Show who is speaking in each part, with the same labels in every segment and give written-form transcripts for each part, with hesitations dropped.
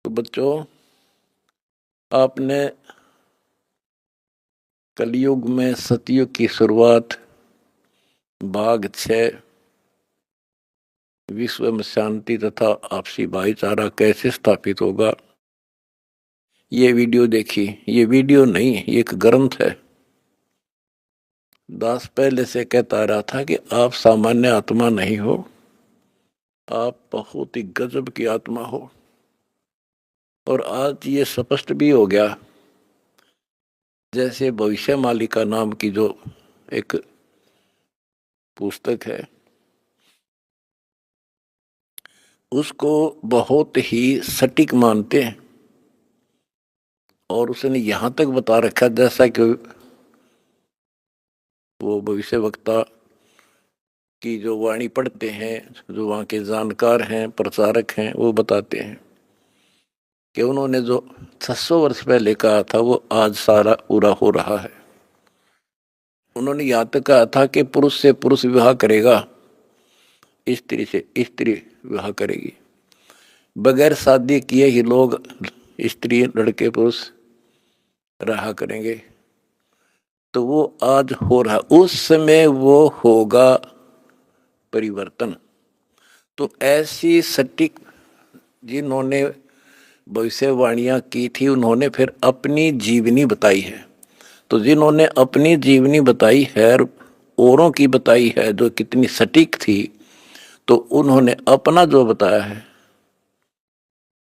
Speaker 1: तो बच्चों, आपने कलयुग में सतयुग की शुरुआत भाग 6 विश्व में शांति तथा आपसी भाईचारा कैसे स्थापित होगा, ये वीडियो देखी। ये वीडियो नहीं, ये एक ग्रंथ है। दास पहले से कहता रहा था कि आप सामान्य आत्मा नहीं हो, आप बहुत ही गजब की आत्मा हो। और आज ये स्पष्ट भी हो गया। जैसे भविष्य मालिका नाम की जो एक पुस्तक है, उसको बहुत ही सटीक मानते हैं। और उसने यहां तक बता रखा, जैसा कि वो भविष्य वक्ता की जो वाणी पढ़ते हैं, जो वहाँ के जानकार हैं, प्रचारक हैं, वो बताते हैं कि उन्होंने जो 600 वर्ष पहले कहा था वो आज सारा पूरा हो रहा है। उन्होंने यहाँ तक कहा था कि पुरुष से पुरुष विवाह करेगा, स्त्री से स्त्री विवाह करेगी। बगैर शादी किए ही लोग, स्त्री लड़के पुरुष रहा करेंगे। तो वो आज हो रहा, उस समय वो होगा परिवर्तन। तो ऐसी सटीक जिन्होंने भविष्यवाणियां की थी, उन्होंने फिर अपनी जीवनी बताई है। तो जिन्होंने अपनी जीवनी बताई है, औरों की बताई है जो कितनी सटीक थी, तो उन्होंने अपना जो बताया है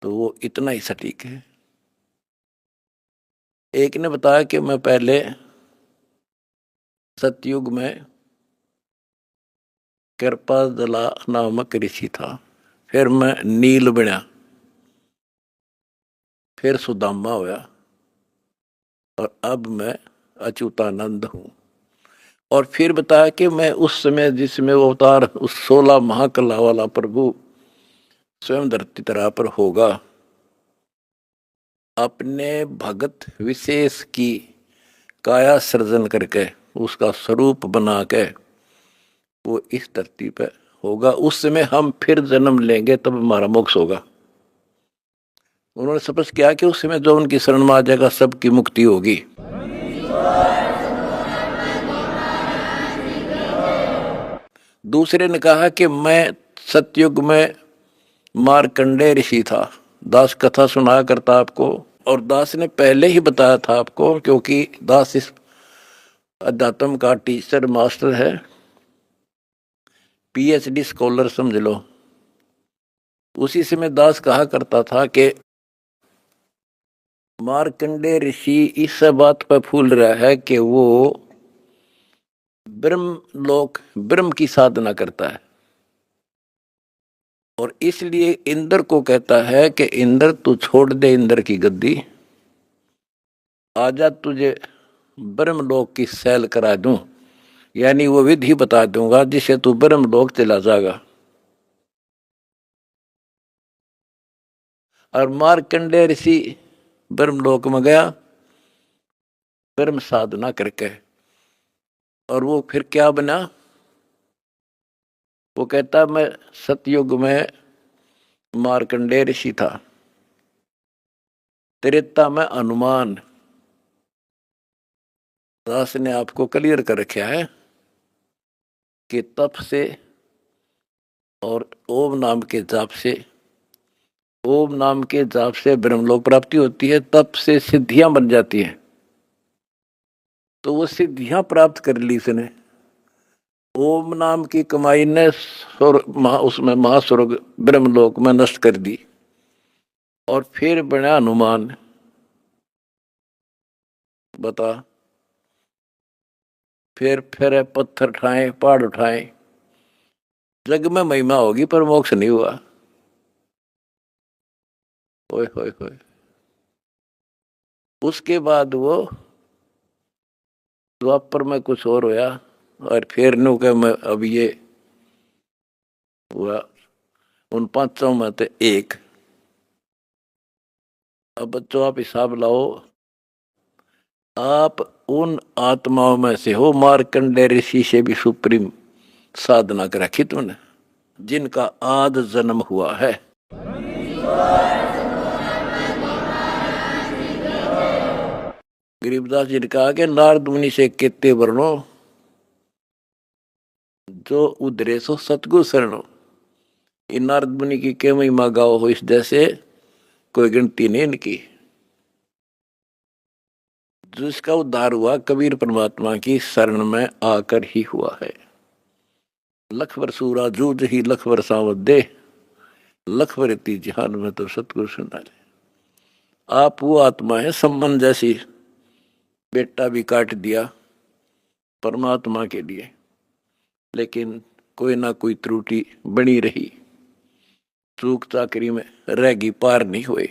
Speaker 1: तो वो इतना ही सटीक है। एक ने बताया कि मैं पहले सतयुग में कृपाजला नामक ऋषि था, फिर मैं नील बना, फिर सुदामा होया, और अब मैं अच्युतानंद हूं। और फिर बताया कि मैं उस समय जिसमें वो अवतार, उस 16 महाकला वाला प्रभु स्वयं धरती तरह पर होगा, अपने भगत विशेष की काया सृजन करके, उसका स्वरूप बना के वो इस धरती पे होगा। उस समय हम फिर जन्म लेंगे, तब हमारा मोक्ष होगा। उन्होंने स्पष्ट किया कि उस समय जो उनकी शरण में आ जाएगा, सबकी मुक्ति होगी। दूसरे ने कहा कि मैं सतयुग में मार्कंडेय ऋषि था। दास कथा सुनाया करता आपको, और दास ने पहले ही बताया था आपको, क्योंकि दास इस अध्यात्म का टीचर मास्टर है, पीएचडी स्कॉलर समझ लो। उसी समय दास कहा करता था कि मार्कंडेय ऋषि इस बात पर फूल रहा है कि वो ब्रह्म की साधना करता है, और इसलिए इंद्र को कहता है कि इंद्र तू छोड़ दे इंद्र की गद्दी, आजा तुझे ब्रह्मलोक की सैल करा दूं, यानी वो विधि बता दूंगा जिसे तू ब्रह्मलोक चला जाएगा। और मार्कंडेय ऋषि ब्रह्मलोक में गया ब्रह्म साधना करके, और वो फिर क्या बना? वो कहता मैं सतयुग में मार्कंडेय ऋषि था, त्रेता में हनुमान। दास ने आपको क्लियर कर रखा है कि तप से और ओम नाम के जाप से, ओम नाम के जाप से ब्रह्मलोक प्राप्ति होती है, तप से सिद्धियां बन जाती हैं। तो वो सिद्धियां प्राप्त कर ली इसने। ओम नाम की कमाई ने उसमें महास्वर्ग ब्रह्मलोक में नष्ट कर दी, और फिर बना हनुमान। बता, फिर पत्थर उठाए, पहाड़ उठाए, जग में महिमा होगी पर मोक्ष नहीं हुआ। ओए होए होए। उसके बाद वो द्वापर में कुछ और होया, और फिर नु के मैं अब ये हुआ उन पांचों में से एक। अब बच्चों आप हिसाब लाओ, आप उन आत्माओं में से हो, मार्कंडेय ऋषि से भी सुप्रीम साधना कर रखी तुमने, जिनका आज जन्म हुआ है। गरीबदास जी ने कहा कि नारद मुनि से केते वर्णो जो उधरे सो सतगुरु शरणो। इन नारद मुनि की के महिमा गाओ हो इस जैसे कोई गिनती नहीं इनकी। जिसका उद्धार हुआ कबीर परमात्मा की शरण में आकर ही हुआ है। लख वर सूरा जूझ ही लख वर सावत दे, लख वर इति जहान में तो सतगुरु सुना। आप वो आत्मा है सम्मन जैसी, बेटा भी काट दिया परमात्मा के लिए, लेकिन कोई ना कोई त्रुटि बनी रही, चूक चाकरी में रहेगी, पार नहीं हुए।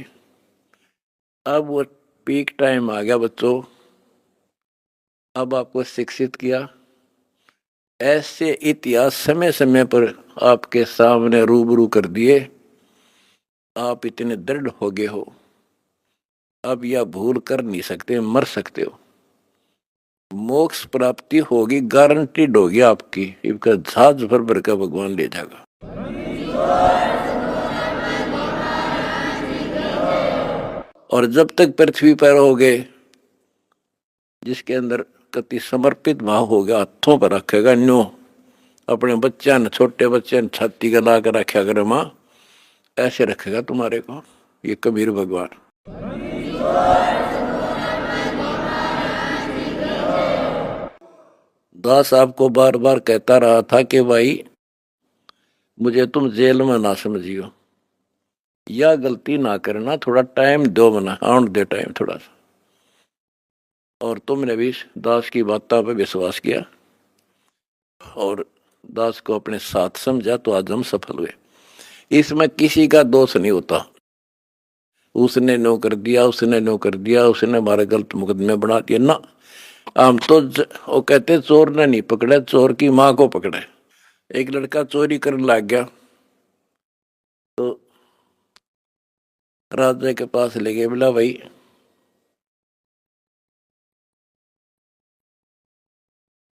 Speaker 1: अब वो पीक टाइम आ गया बच्चों, अब आपको शिक्षित किया। ऐसे इतिहास समय समय पर आपके सामने रूबरू कर दिए, आप इतने दृढ़ हो गए हो, अब यह भूल कर नहीं सकते, मर सकते हो। मोक्ष प्राप्ति होगी, गारंटीड होगी आपकी, इसका जहाज भर भर का भगवान ले जाएगा। और जब तक पृथ्वी पर रहोगे, जिसके अंदर कति समर्पित भाव होगा, हाथों पर रखेगा न्यो, अपने बच्चा ने, छोटे बच्चे ने छाती का ला कर रखा करे माँ, ऐसे रखेगा तुम्हारे को ये कबीर भगवान। दास आपको बार बार कहता रहा था कि भाई मुझे तुम जेल में ना समझियो, या गलती ना करना, थोड़ा टाइम दो, मना आउट दे टाइम थोड़ा सा। और तुमने भी दास की बातों पर विश्वास किया और दास को अपने साथ समझा, तो आज हम सफल हुए। इसमें किसी का दोष नहीं होता, उसने नो कर दिया, उसने नो कर दिया, उसने हमारे गलत मुकदमे बना दिए ना। हम तो वो कहते चोर ने नहीं पकड़े, चोर की माँ को पकड़े। एक लड़का चोरी करने लग गया तो राजा के पास ले गए, बोला भाई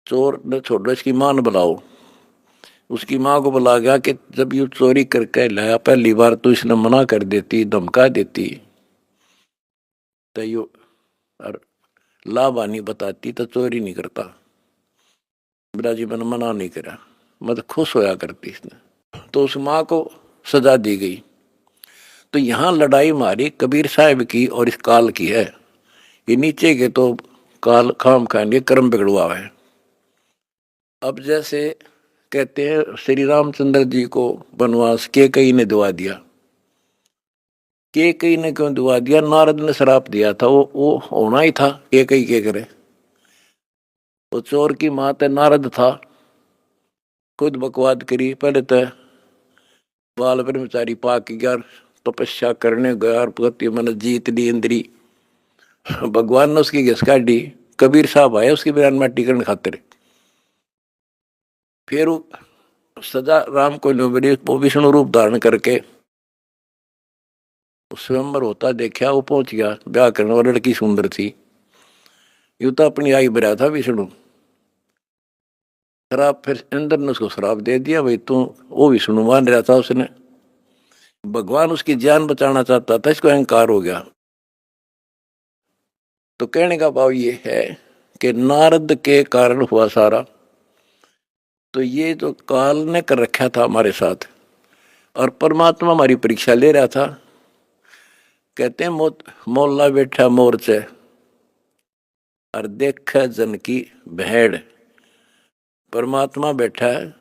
Speaker 1: चोर ने छोड़ो, इसकी मां ने बुलाओ। उसकी मां को बुला गया कि जब ये चोरी करके लाया, पहली बार तो इसने मना कर देती, धमका देती, तो यो लाभानी बताती तो चोरी नहीं करता। बोला जी मैंने मना नहीं करा, मतलब खुश होया करती इसने। तो उस मां को सजा दी गई। तो यहाँ लड़ाई मारी कबीर साहब की और इस काल की है। ये नीचे के तो काल खाम खाएंगे, कर्म बिगड़वा है। अब जैसे कहते हैं श्री रामचंद्र जी को वनवास के कई ने दुआ दिया, के कई ने क्यों दुआ दिया? नारद ने श्राप दिया था, वो होना ही था, के कई के करे। तो चोर की माँ नारद था, खुद बकवाद करी, पहले तो बाल ब्रह्मचारी पाक गया, तपस्या करने गया, पति मन जीत ली इंद्री, भगवान ने उसकी घिस काटी। कबीर साहब आए उसकी बयान माटी करने खातिर, फिर सजा राम को मिली, वो विष्णु रूप धारण करके स्वयंवर होता देखा, वो पहुंच गया ब्याह करने वाली लड़की सुंदर थी। यू तो अपनी आई भरा था विष्णु। शराब, फिर इंद्र ने उसको शराब दे दिया, भाई तू, वो विष्णु मान रहा था, उसने भगवान उसकी जान बचाना चाहता था, इसको अहंकार हो गया। तो कहने का भाव ये है कि नारद के कारण हुआ सारा। तो ये जो काल ने कर रखा था हमारे साथ, और परमात्मा हमारी परीक्षा ले रहा था। कहते हैं मोल्ला बैठा मोर्चे और देख जन की भेड़। परमात्मा बैठा है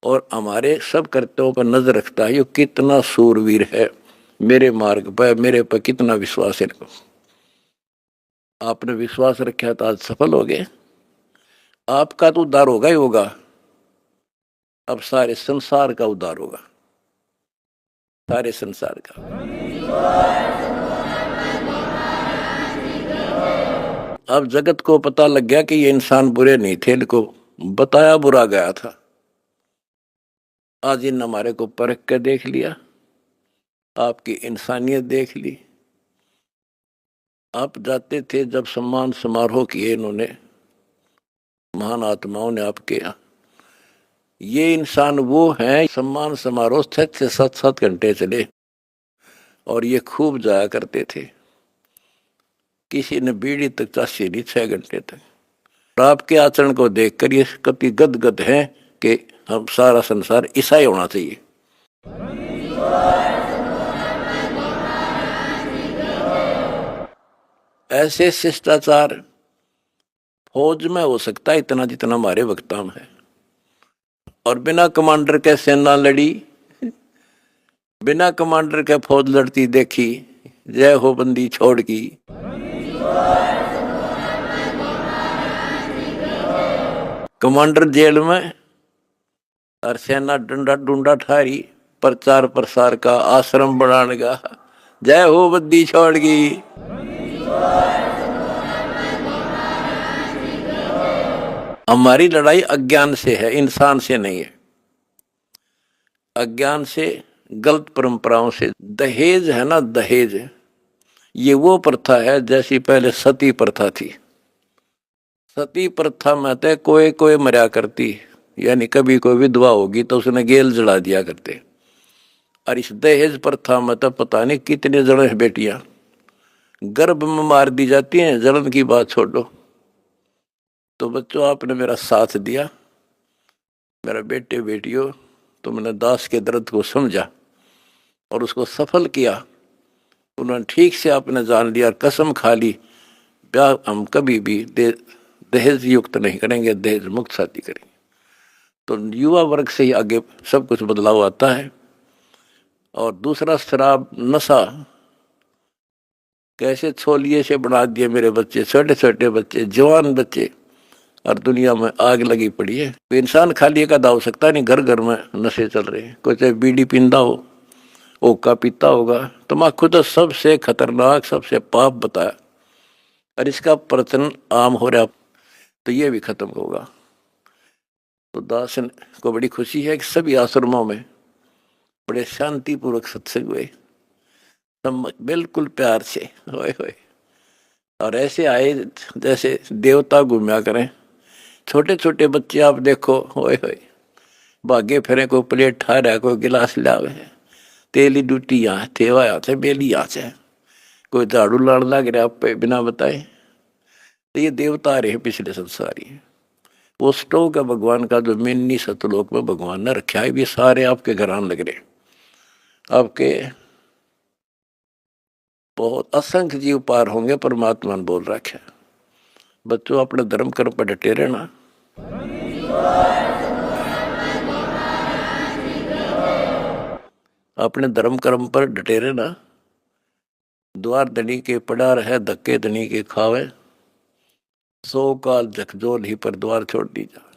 Speaker 1: और हमारे सब कर्तव्यों पर नजर रखता है। ये कितना सूरवीर है, मेरे मार्ग पर, मेरे पर कितना विश्वास है इनको। आपने विश्वास रखा तो आज सफल हो गए। आपका तो उद्धार होगा ही होगा, अब सारे संसार का उद्धार होगा, सारे संसार का। अब जगत को पता लग गया कि ये इंसान बुरे नहीं थे, इनको बताया बुरा गया था। आज इन हमारे को परख कर देख लिया, आपकी इंसानियत देख ली। आप जाते थे जब सम्मान समारोह किए इन्होंने, महान आत्माओं ने आपके यहाँ, ये इंसान वो हैं, सम्मान समारोह 6 से 7 घंटे चले और ये खूब जाया करते थे। किसी ने बीड़ी तक चासी नहीं 6 घंटे तक। और आपके आचरण को देखकर ये कति गदगद है कि हम सारा संसार ईसाई होना चाहिए। ऐसे शिष्टाचार फौज में हो सकता है इतना जितना हमारे वक्ता में है। और बिना कमांडर के सेना लड़ी, बिना कमांडर के फौज लड़ती देखी, जय हो बंदी छोड़ की। कमांडर जेल में और सेना डंडा डूंडा ठारी, प्रचार प्रसार का आश्रम बनाने का, जय हो बंदी छोड़ की। हमारी लड़ाई अज्ञान से है, इंसान से नहीं है। अज्ञान से, गलत परंपराओं से। दहेज है ना, दहेज, ये वो प्रथा है जैसी पहले सती प्रथा थी। सती प्रथा में तो कोई कोई मरा करती, यानी कभी कोई विधवा होगी तो उसने गेल जला दिया करते। और इस दहेज प्रथा में तो पता नहीं कितने जने बेटियां गर्भ में मार दी जाती हैं। जलन की बात छोड़ो। तो बच्चों, आपने मेरा साथ दिया, मेरा बेटे बेटियों, तुमने दास के दर्द को समझा और उसको सफल किया। उन्होंने ठीक से आपने जान लिया और कसम खा ली, ब्याह हम कभी भी दहेज युक्त नहीं करेंगे, दहेज मुक्त शादी करेंगे। तो युवा वर्ग से ही आगे सब कुछ बदलाव आता है। और दूसरा, शराब नशा कैसे छोलिए से बना दिए मेरे बच्चे, छोटे छोटे बच्चे, जवान बच्चे, और दुनिया में आग लगी पड़ी है। तो इंसान खाली एक आधा हो सकता नहीं, घर घर में नशे चल रहे हैं। कोई चाहे बीड़ी पींदा हो, ओका पीता होगा, तम्बाकू तो सबसे खतरनाक, सबसे पाप बताया। और इसका प्रचलन आम हो रहा, तो ये भी खत्म होगा। तो दास को बड़ी खुशी है कि सभी आश्रमों में बड़े शांतिपूर्वक सत्संग हुए, बिल्कुल प्यार से, होए होए। और ऐसे आए जैसे देवता घूमया करें। छोटे छोटे बच्चे आप देखो, होए होए, भागे फिरे, कोई प्लेट ठा रहा है, कोई गिलास लावे, तेली डूटी यहाँ थेवा यहाँ से बेली यहाँ से, कोई झाड़ू लाड़ लग रहा आप पे बिना बताए। तो ये देवता रहे पिछले संसारी, वो स्टोक है भगवान का, जो मिन्नी सतलोक में भगवान ने रखा है। ये सारे आपके घर आने लग रहे, आपके बहुत असंख्य जीव पार होंगे, परमात्मा ने बोल रखा है। बच्चों, अपने धर्म कर्म पर डटे रहना। अपने धर्म कर्म पर डटे रहना। द्वार धनी के पड़ा रहे, धक्के धनी के खावे, 100 काल झकझोल ही पर द्वार छोड़ दी जा।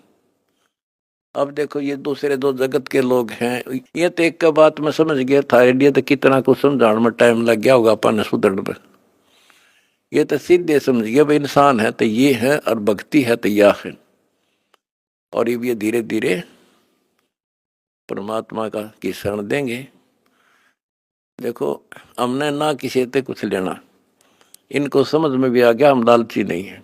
Speaker 1: अब देखो, ये दूसरे दो जगत के लोग हैं। ये तो एक का बात मैं समझ गया था, इंडिया तो कितना कुछ समझाने में टाइम लग गया होगा अपन सुधरने में। ये तो सीधे समझ गया भाई, इंसान है तो ये है और भक्ति है तो यह है। और ये धीरे धीरे परमात्मा का की शरण देंगे। देखो, हमने ना किसी से कुछ लेना, इनको समझ में भी आ गया हम लालची नहीं है।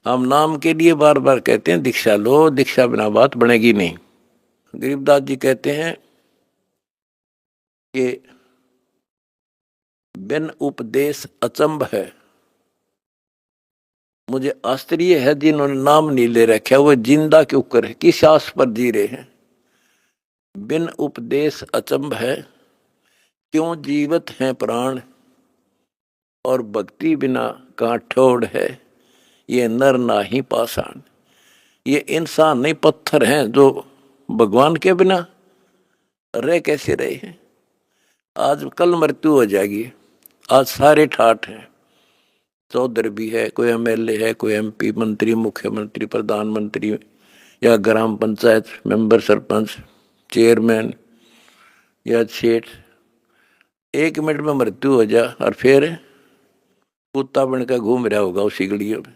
Speaker 1: हम नाम के लिए बार बार कहते हैं दीक्षा लो, दीक्षा बिना बात बनेगी नहीं। गरीबदास जी कहते हैं कि बिन उपदेश अचंभ है, मुझे आश्चर्य है जिन्होंने नाम नहीं ले रखा वो जिंदा क्यों करे, किस आस पर जी रहे हैं। बिन उपदेश अचंभ है, क्यों जीवत हैं प्राण, और भक्ति बिना कहाँ ठोड़ है, ये नर ना ही पाषाण। ये इंसान नहीं, पत्थर हैं जो भगवान के बिना रह कैसे रहे हैं। आज कल मृत्यु हो जाएगी, आज सारे ठाठ हैं। चौधरी भी है, कोई एमएलए है, कोई एमपी, मंत्री, मुख्यमंत्री, प्रधानमंत्री, या ग्राम पंचायत मेंबर, सरपंच, चेयरमैन या सेठ। 1 मिनट में मृत्यु हो जा और फिर कुत्ता बनकर घूम रहा होगा उसी गलियों में।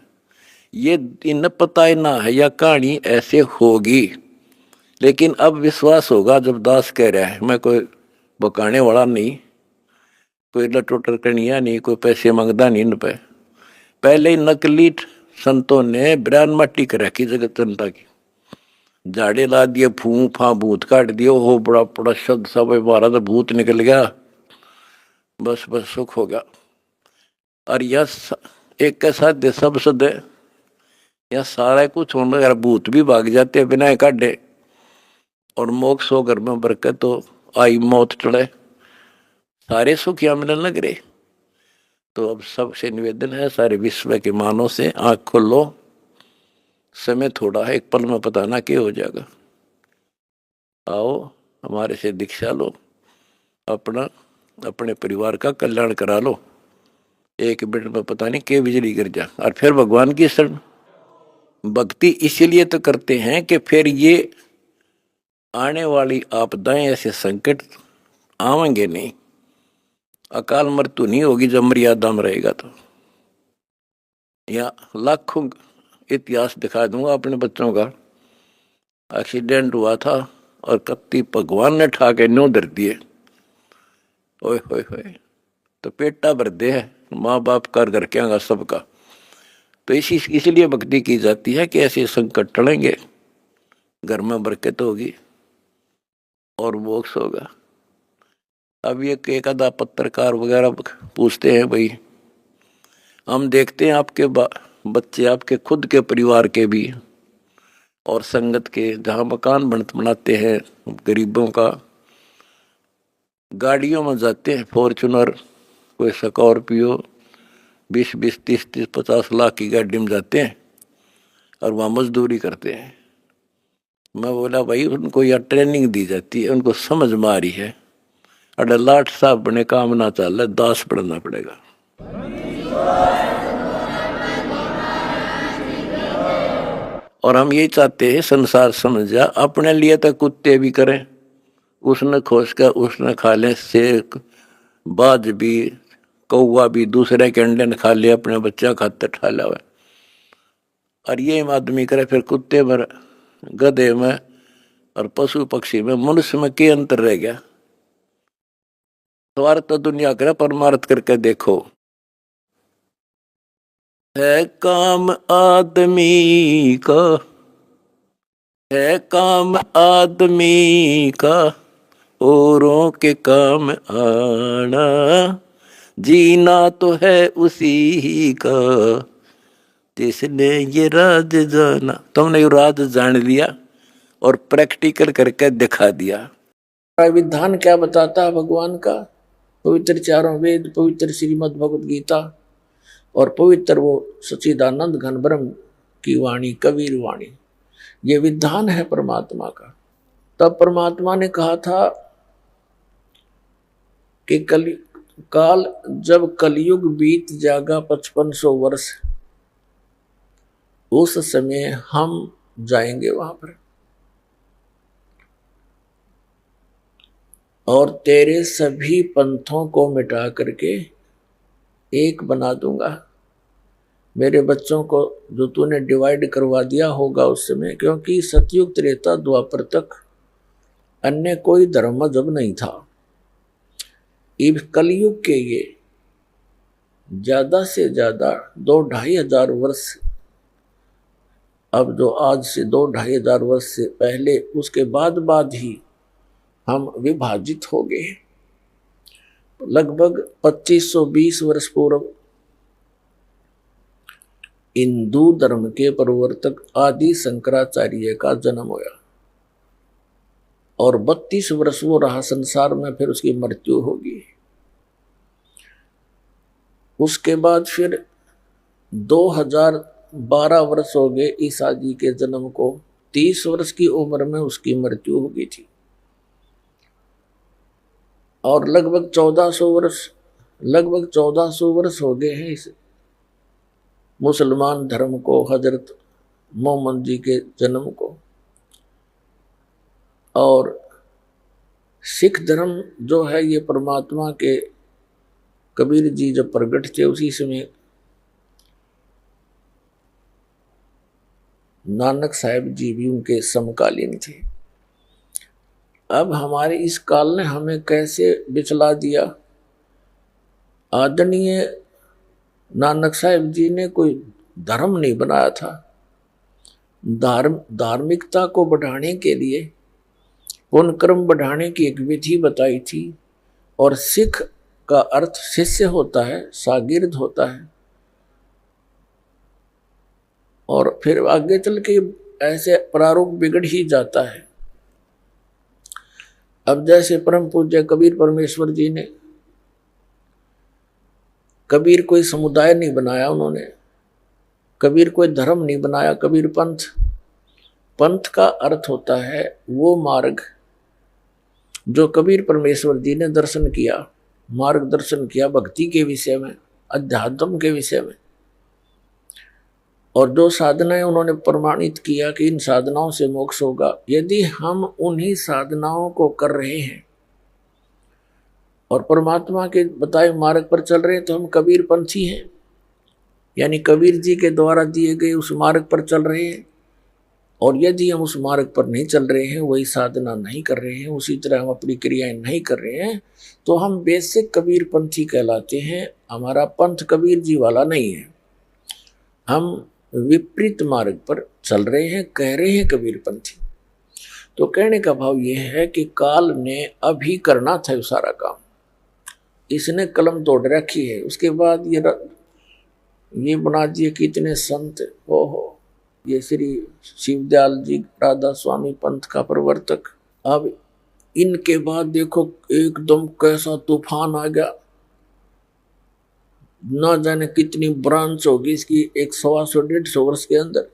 Speaker 1: ये इन पता ही ना है या कहानी ऐसे होगी, लेकिन अब विश्वास होगा जब दास कह रहा है। मैं कोई बकाने वाला नहीं, कोई लटोटर कनिया नहीं, कोई पैसे मांगता नहीं इन पे। पहले ही नकली संतों ने ब्रान मट्टी कर रखी जगत जनता की, झाड़े ला दिए, फू फा भूत काट दिए, हो बड़ा बड़ा शब्द सब 12 तो भूत निकल गया, बस बस सुख हो गया। और यह एक के साथ दे सब सदे, यह सारा कुछ होने अगर भूत भी भाग जाते बिना काटे और मोक्ष हो घर में बरकत तो आई मौत टले सारे सुख यहाँ मिलने लग रहे। तो अब सबसे निवेदन है सारे विश्व के मानव से आंख खोलो, समय थोड़ा है, एक पल में पता ना क्या हो जाएगा। आओ हमारे से दीक्षा लो, अपना अपने परिवार का कल्याण करा लो, एक मिनट में पता नहीं क्या बिजली गिर जा। और फिर भगवान की शरण भक्ति इसीलिए तो करते हैं कि फिर ये आने वाली आपदाएं ऐसे संकट आवेंगे नहीं, अकाल मृत्यु नहीं होगी जब मर्यादा में रहेगा। तो या लाखों इतिहास दिखा दूंगा अपने बच्चों का, एक्सीडेंट हुआ था और कत्ती भगवान ने ठा के न्यों धर दिए, ओए होए होए, तो पेटा भर दे है माँ बाप कर घर के आगा सबका। तो इसलिए भक्ति की जाती है कि ऐसे संकट टलेंगे, घर में बरकत होगी और मोक्ष होगा। अब ये एक आधा पत्रकार वगैरह पूछते हैं, भाई हम देखते हैं आपके बच्चे आपके खुद के परिवार के भी और संगत के जहाँ मकान बनाते हैं गरीबों का, गाड़ियों में जाते हैं, फॉर्चुनर कोई स्कॉर्पियो 20-20, 30-30, 50 लाख की गाड़ी में जाते हैं और वहाँ मजदूरी करते हैं। मैं बोला भाई उनको यह ट्रेनिंग दी जाती है, उनको समझ में आ रही है, अरे लाट साहब बने काम ना चल रहा, दास पढ़ना पड़ेगा। और हम यही चाहते हैं संसार समझ जा, अपने लिए तो कुत्ते भी करें, उसने खोज कर उसने खा ले, शेर बाज भी कौवा भी दूसरे के अंडे ने खा लिया, अपने बच्चा खाते ठा लावे। और ये आदमी करे फिर कुत्ते में, गधे में और पशु पक्षी में, मनुष्य में क्या अंतर रह गया। स्वार्थ तो दुनिया करे, परमार्थ करके देखो। है काम आदमी का, है काम आदमी का औरों के काम आना, जीना तो है उसी का जिसने ये राज जाना। तुमने ये राज जान लिया और प्रैक्टिकल करके दिखा दिया। विधान क्या बताता है भगवान का? पवित्र चारों वेद, पवित्र श्रीमद् भगवद गीता और पवित्र वो सच्चिदानंद घन ब्रह्म की वाणी, कबीर वाणी, ये विधान है परमात्मा का। तब परमात्मा ने कहा था कि काल जब कलयुग बीत जाएगा 5500 वर्ष, उस समय हम जाएंगे वहां पर और तेरे सभी पंथों को मिटा करके एक बना दूंगा। मेरे बच्चों को जो तूने डिवाइड करवा दिया होगा उस समय, क्योंकि सतयुग त्रेता द्वापर तक अन्य कोई धर्म जब नहीं था। इब कलयुग के ये ज्यादा से ज्यादा 2-2,500 वर्ष, अब जो आज से 2-2,500 वर्ष से पहले, उसके बाद ही हम विभाजित हो गए। लगभग 2520 वर्ष पूर्व हिंदू धर्म के प्रवर्तक आदि शंकराचार्य का जन्म हुआ और 32 वर्ष वो रहा संसार में, फिर उसकी मृत्यु होगी। उसके बाद फिर 2012 वर्ष हो गए ईसा जी के जन्म को, 30 वर्ष की उम्र में उसकी मृत्यु हो गई थी। और लगभग 1400 वर्ष हो गए हैं इस मुसलमान धर्म को, हजरत मोहम्मद जी के जन्म को। और सिख धर्म जो है ये परमात्मा के कबीर जी जब प्रकट थे उसी समय नानक साहिब जी भी उनके समकालीन थे। अब हमारे इस काल ने हमें कैसे बिचला दिया। आदरणीय नानक साहिब जी ने कोई धर्म नहीं बनाया था, धार्मिकता को बढ़ाने के लिए पुण्य कर्म बढ़ाने की एक विधि बताई थी। और सिख का अर्थ शिष्य होता है, शागिर्द होता है, और फिर आगे चल के ऐसे प्रारूप बिगड़ ही जाता है। अब जैसे परम पूज्य कबीर परमेश्वर जी ने, कबीर कोई समुदाय नहीं बनाया उन्होंने, कबीर कोई धर्म नहीं बनाया, कबीर पंथ। पंथ का अर्थ होता है वो मार्ग जो कबीर परमेश्वर जी ने दर्शन किया, मार्गदर्शन किया भक्ति के विषय में, अध्यात्म के विषय में, और जो साधनाएं उन्होंने प्रमाणित किया कि इन साधनाओं से मोक्ष होगा। यदि हम उन्हीं साधनाओं को कर रहे हैं और परमात्मा के बताए मार्ग पर चल रहे हैं तो हम कबीर पंथी हैं, यानी कबीर जी के द्वारा दिए गए उस मार्ग पर चल रहे हैं। और यदि हम उस मार्ग पर नहीं चल रहे हैं, वही साधना नहीं कर रहे हैं, उसी तरह हम अपनी क्रियाएं नहीं कर रहे हैं, तो हम बेसिक कबीर पंथी कहलाते हैं। हमारा पंथ कबीर जी वाला नहीं है, हम विपरीत मार्ग पर चल रहे हैं, कह रहे हैं कबीर पंथी। तो कहने का भाव यह है कि काल ने अभी करना था सारा काम, इसने कलम तोड़ रखी है, उसके बाद ये बना दिए कि इतने संत, ओहो, ये श्री शिवदयाल जी राधा स्वामी पंथ का प्रवर्तक। अब इनके बाद देखो एकदम कैसा तूफान आ गया, ना जाने कितनी ब्रांच होगी इसकी, 100-150 वर्ष के अंदर,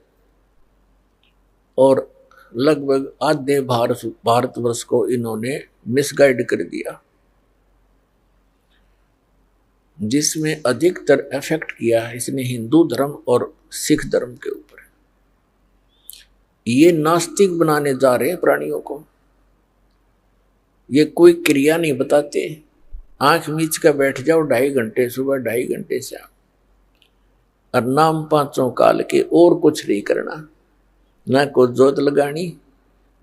Speaker 1: और लगभग आधे भारतवर्ष को इन्होंने मिसगाइड कर दिया, जिसमें अधिकतर इफेक्ट किया है इसने हिंदू धर्म और सिख धर्म के ऊपर। ये नास्तिक बनाने जा रहे हैं प्राणियों को, ये कोई क्रिया नहीं बताते। आंख मीच कर बैठ जाओ 2.5 घंटे सुबह, 2.5 घंटे शाम, और नाम 5 काल के, और कुछ नहीं करना, ना कोई जोत लगानी,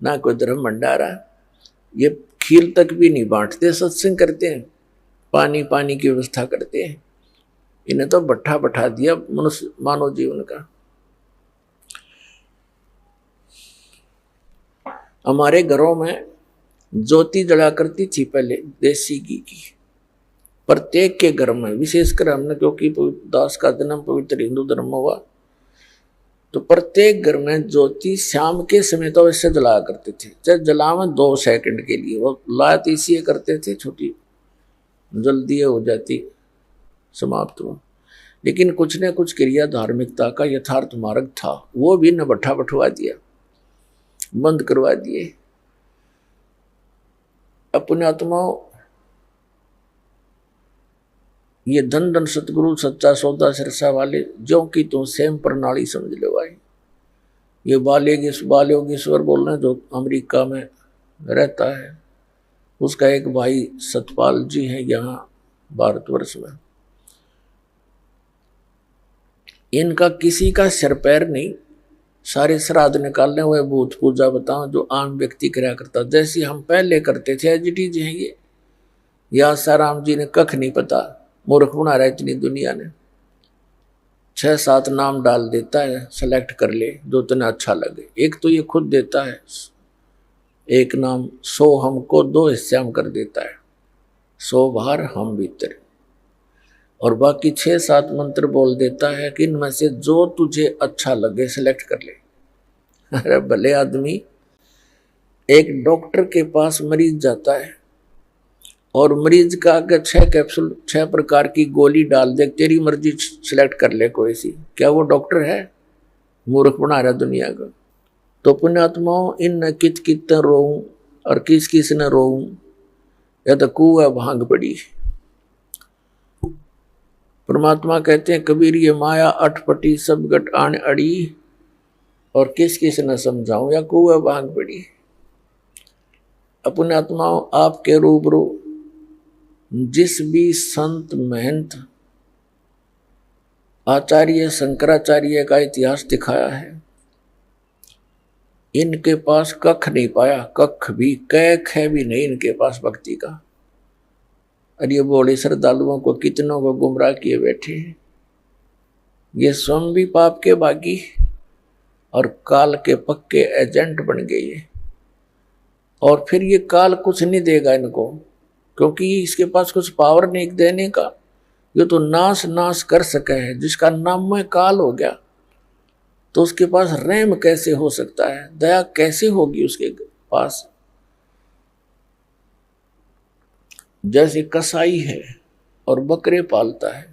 Speaker 1: ना कोई धर्म भंडारा, ये खीर तक भी नहीं बांटते, सत्संग करते हैं, पानी की व्यवस्था करते हैं। इन्हें तो भट्ठा बैठा दिया मनुष्य मानव जीवन का। हमारे घरों में ज्योति जला करती थी पहले देसी घी की, प्रत्येक के घर में, विशेषकर हमने क्योंकि दास का जन्म पवित्र हिंदू धर्म में हुआ, तो प्रत्येक घर में ज्योति शाम के समय तो वैसे जलाया करते थे, चाहे जलावे 2 सेकंड के लिए, वो लात इसलिए करते थे छोटी, जल्दी हो जाती, समाप्त हो। लेकिन कुछ न कुछ क्रिया धार्मिकता का यथार्थ मार्ग था, वो भी न भट्ठा बैठवा दिया, बंद करवा दिए। अपने आत्माओं, ये धन धन सतगुरु सच्चा सौदा सिरसा वाले, जो कि तुम सेम प्रणाली समझ लो भाई। ये बालयोगेश्वर बोल रहे हैं जो अमेरिका में रहता है, उसका एक भाई सतपाल जी है यहाँ भारतवर्ष में। इनका किसी का सिर पैर नहीं, सारे श्राद्ध निकालने हुए, भूत पूजा बताओ जो आम व्यक्ति कराया करता, जैसे हम पहले करते थे, एजिटी जी है ये। या साराम जी ने कख नहीं पता, मूर्ख बना रहा इतनी दुनिया ने। 6-7 नाम डाल देता है, सेलेक्ट कर ले जो तुम्हें अच्छा लगे। एक तो ये खुद देता है एक नाम, 100 हमको 2 हिस्से में कर देता है, 100 बाहर हम भीतर, और बाकी 6-7 मंत्र बोल देता है कि इनमें से जो तुझे अच्छा लगे सेलेक्ट कर ले। अरे भले आदमी, एक डॉक्टर के पास मरीज जाता है और मरीज का अगर 6 कैप्सूल 6 प्रकार की गोली डाल दे, तेरी मर्जी सेलेक्ट कर ले कोई सी, क्या वो डॉक्टर है? मूर्ख बना रहा दुनिया को। तो पुण्यात्माओं, इन न कित कित रोऊं और किस किस न रोऊं, या तो कुआ भांग पड़ी। परमात्मा कहते हैं कबीर ये माया अटपटी सब गट आन अड़ी, और किस किस न समझाऊं या कुआ भांग पड़ी। अपने आत्माओं, आपके रूबरू जिस भी संत महंत आचार्य शंकराचार्य का इतिहास दिखाया है, इनके पास कख नहीं पाया, कख भी, कैख है भी नहीं इनके पास भक्ति का। और ये बोले श्रद्धालुओं को कितनों को गुमराह किए बैठे हैं। ये स्वयं भी पाप के बागी और काल के पक्के एजेंट बन गए। और फिर ये काल कुछ नहीं देगा इनको, क्योंकि इसके पास कुछ पावर नहीं देने का। ये तो नाश नाश कर सके है, जिसका नाम में काल हो गया, तो उसके पास रहम कैसे हो सकता है, दया कैसे होगी उसके पास। जैसे कसाई है और बकरे पालता है,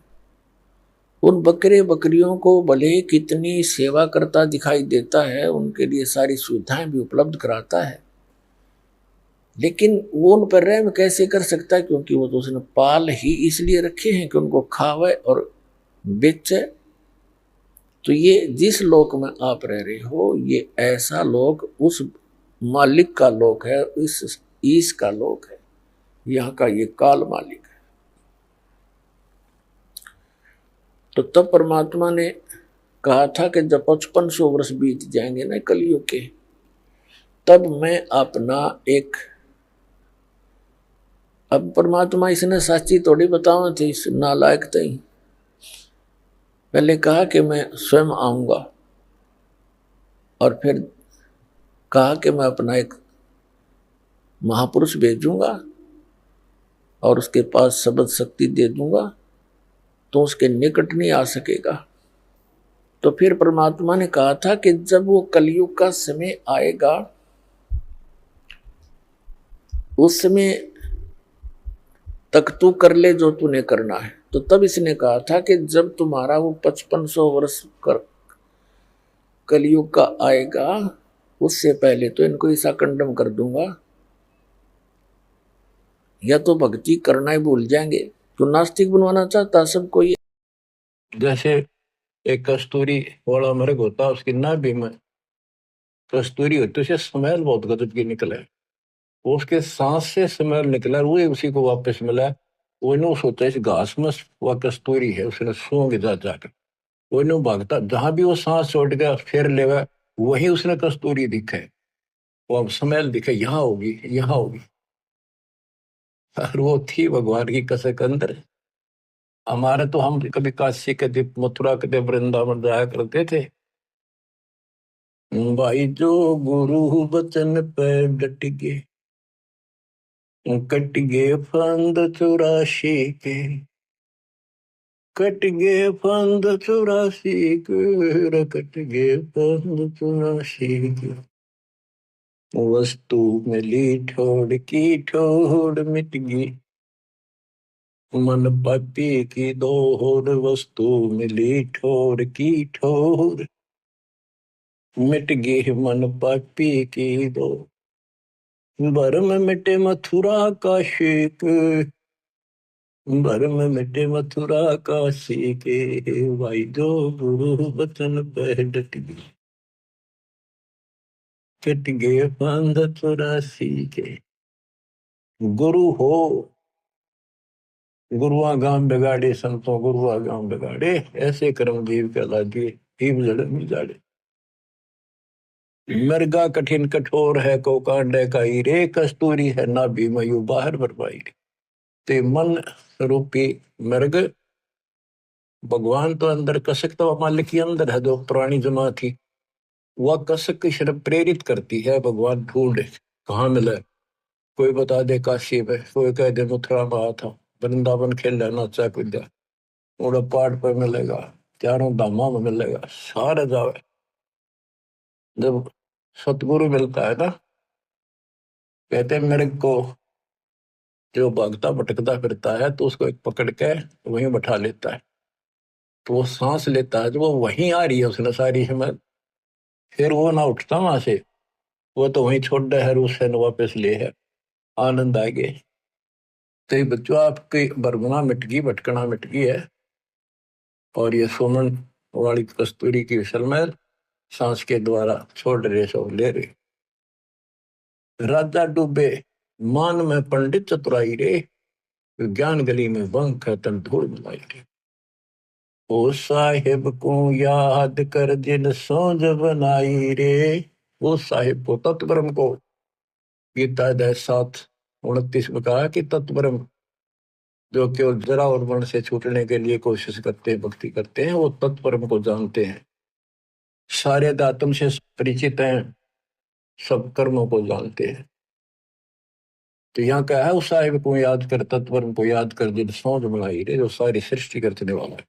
Speaker 1: उन बकरे बकरियों को भले ही कितनी सेवा करता दिखाई देता है, उनके लिए सारी सुविधाएं भी उपलब्ध कराता है, लेकिन वो उन पर रहम कैसे कर सकता है, क्योंकि वो तो उसने पाल ही इसलिए रखे हैं कि उनको खावे और बेचे। तो ये जिस लोक में आप रह रहे हो, ये ऐसा लोक उस मालिक का लोक है, इस ईश का लोक है, यहाँ का ये काल मालिक है। तो तब परमात्मा ने कहा था कि जब 5500 वर्ष बीत जाएंगे ना कलयुग के, तब मैं अपना एक, अब परमात्मा इसने साची थोड़ी बतावा थी, इस नालायक थी। पहले कहा कि मैं स्वयं आऊंगा, और फिर कहा कि मैं अपना एक महापुरुष भेजूंगा और उसके पास शब्द शक्ति दे दूंगा, तो उसके निकट नहीं आ सकेगा। तो फिर परमात्मा ने कहा था कि जब वो कलयुग का समय आएगा, उस समय तक तू कर ले जो तूने करना है। तो तब इसने कहा था कि जब तुम्हारा वो 5500 वर्ष कर कलयुग का आएगा, उससे पहले तो इनको ऐसा कंडम कर दूंगा, या तो भक्ति करना ही भूल जाएंगे। तो नास्तिक बनवाना चाहता सबको ये। जैसे एक कस्तूरी वाला मृग होता, उसकी नाभि में कस्तूरी होती, उसे स्मेल बहुत गजब की निकले, वो उसके सांस से स्मेल निकला, वो उसी को वापस मिला। वो नो सोचा इस घास में वह कस्तूरी है, उसने सूंघ जा जाकर वो नो भागता, जहां भी वो सांस छोड़ गया फिर लेवा, वही उसने कस्तूरी दिखे, वो अब स्मेल दिखे, यहाँ होगी यहाँ होगी। और वो थी भगवान की कसक अंदर। हमारे तो हम कभी काशी के दीप मथुरा के दीप वृंदावन जाया करते थे भाई, जो गुरु बचन पे डट गए, कट गए फंद 84 के, कट गए फंद 84 के, कट गए फंद 84 के, वस्तु मिली ठोड़ की ठोड़ मिट गई, मन पापी की दोहर, वस्तु मिली ठोड़ की ठोड़ मिट गई, मन पापी की दो, भरम मिटे मथुरा का शेक, भरम मिटे मथुरा का शेके, भाई जो गुरु बचन पे डट गई, कट गए फंद 84 के। गुरु हो, गुरुआ गांव बिगाड़े संतों, गुरुआ गांव बिगाड़े, ऐसे कर्म जीव कहला दिए, हिम जड़ मिजाड़े। मृगा कठिन कठोर है को कांडे का रे, कस्तूरी है ना भी मयू बाहर बरपाई। ते मन रूपी मृग, भगवान तो अंदर कसक तो मालिक के अंदर है, जो पुरानी जमा थी, वह कसक की शर्म प्रेरित करती है, भगवान ढूंढे कहाँ मिले। कोई बता दे काशी में, कोई कह दे मथुरा में आया था, वृंदावन खेला नाचा कूदा, उड़ा पहाड़ पर मिलेगा, चारों धामा में मिलेगा, सारे जावे। जब सतगुरु मिलता है ना, कहते मेरे को जो भागता भटकता फिरता है, तो उसको एक पकड़ के वहीं बैठा लेता है, तो वो सांस लेता है, तो वो वहीं आ रही है उसने सारी हिम्मत, फिर वो ना उठता वहां से, वो तो वहीं छोड़ दे है, उससे न वापस ले है, आनंद आ गए। तो ये बच्चों आपकी बरगुना मिट गई, भटकना मिट गई है, और ये सुमन वाली कस्तूरी की विशलमैल सांस के द्वारा छोड़ रहे, सो ले रहे। राजा डूबे मान में पंडित चतुराई रे, ज्ञान गली में बंक है तन धूल मिलाई रे। ओ साहिब को याद कर जिन सोज बनाई रे, वो साहिब को तत्वरम को, गीता अध्याय 7:29 में कहा कि तत्वरम, जो केवल जरा और वर्ण से छूटने के लिए कोशिश करते हैं, भक्ति करते हैं, वो तत्परम को जानते हैं, सारे दातम से परिचित हैं, सब कर्मों को जानते हैं। तो यहाँ क्या है, उस साहिब को याद कर, तत्वर को याद कर, जिन सोच बनाई रे, जो सारी सृष्टि करने वाला है।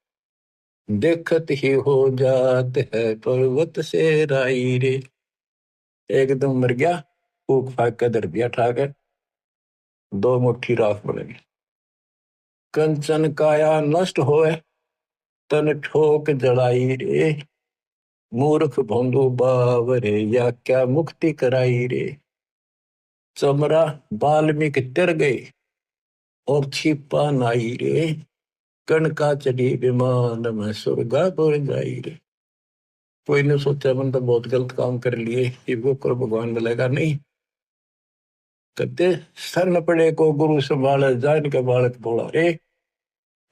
Speaker 1: देखत ही हो जात है पर्वत से राई रे। एकदम मर गया, फूक फाक कर धर दिया ठाकर, दो मुट्ठी राख बन गई। कंचन काया नष्ट होए, तन ठोक जड़ाई रे। मूर्ख भोंदू बावरे, या क्या मुक्ति कराई रे। चमरा बाल्मीकि तिर गई, और छिपा नाई रे। कणका चढ़ी विमान में, स्वर्गापुर जाई रे। कोई ने सोचा मन तो बहुत गलत काम कर लिए, ये वो कर भगवान मिलेगा नहीं। कहते सर न पड़े को गुरु संभाले, जान के बालक बोला रे।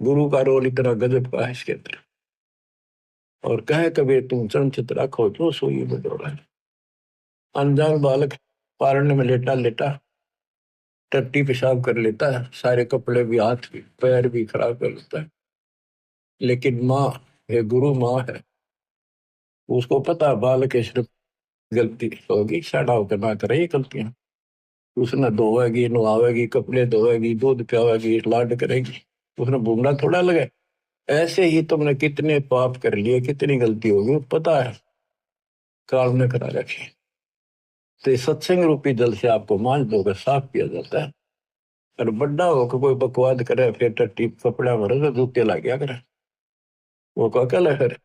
Speaker 1: गुरु का रोल इतना गजब का है इसके अंदर। और कहे कबीर तुम चंचत रखो जो सोई बदौड़ा। अनजान बालक पारण में लेटा लेटा टट्टी पेशाब कर लेता है, सारे कपड़े भी, हाथ भी, पैर भी खराब कर लेता है। लेकिन माँ है, गुरु माँ है, उसको पता बालक सिर्फ गलती होगी, सड़ा होकर ना करे ये गलतियां। उसने धोएगी, नहावेगी, कपड़े धोएगी, दूध पियावेगी, लाड करेगी, उसने भूमना थोड़ा लगे। ऐसे ही तुमने कितने पाप कर लिए, कितनी गलती होगी पता है, काल ने करा रखी। तो ये सत्संग रूपी जल से आपको मांझ धोकर साफ किया जाता है। और बड़ा होकर कोई बकवाद करे, फिर टट्टी कपड़ा भरे तो जूते लग गया करे, वो को अकल है फिर।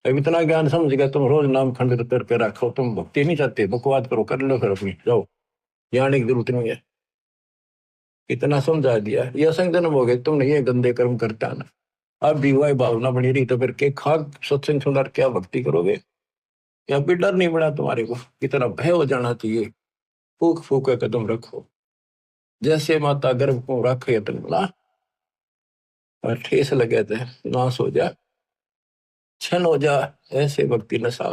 Speaker 1: अब इतना ज्ञान समझ गया, तुम रोज नाम खंडित करके रखो, तुम भक्ति नहीं चाहते, बकवाद करो, कर लो फिर अपनी, जाओ, जाने की जरूरत नहीं है। इतना समझा दिया, ये असंग जन्म हो गए, तुमने ये गंदे कर्म करता ना। अब भी वही भावना बनी रही तो फिर के खाक सत्संग सुनकर क्या भक्ति करोगे। या भी डर नहीं बना तुम्हारे को, इतना भय हो जाना चाहिए। फूक फूक के कदम रखो, जैसे माता गर्भ को रखे तनला, और ठेस लगे थे नाश हो जा, छन हो जा, ऐसे भक्ति नशा।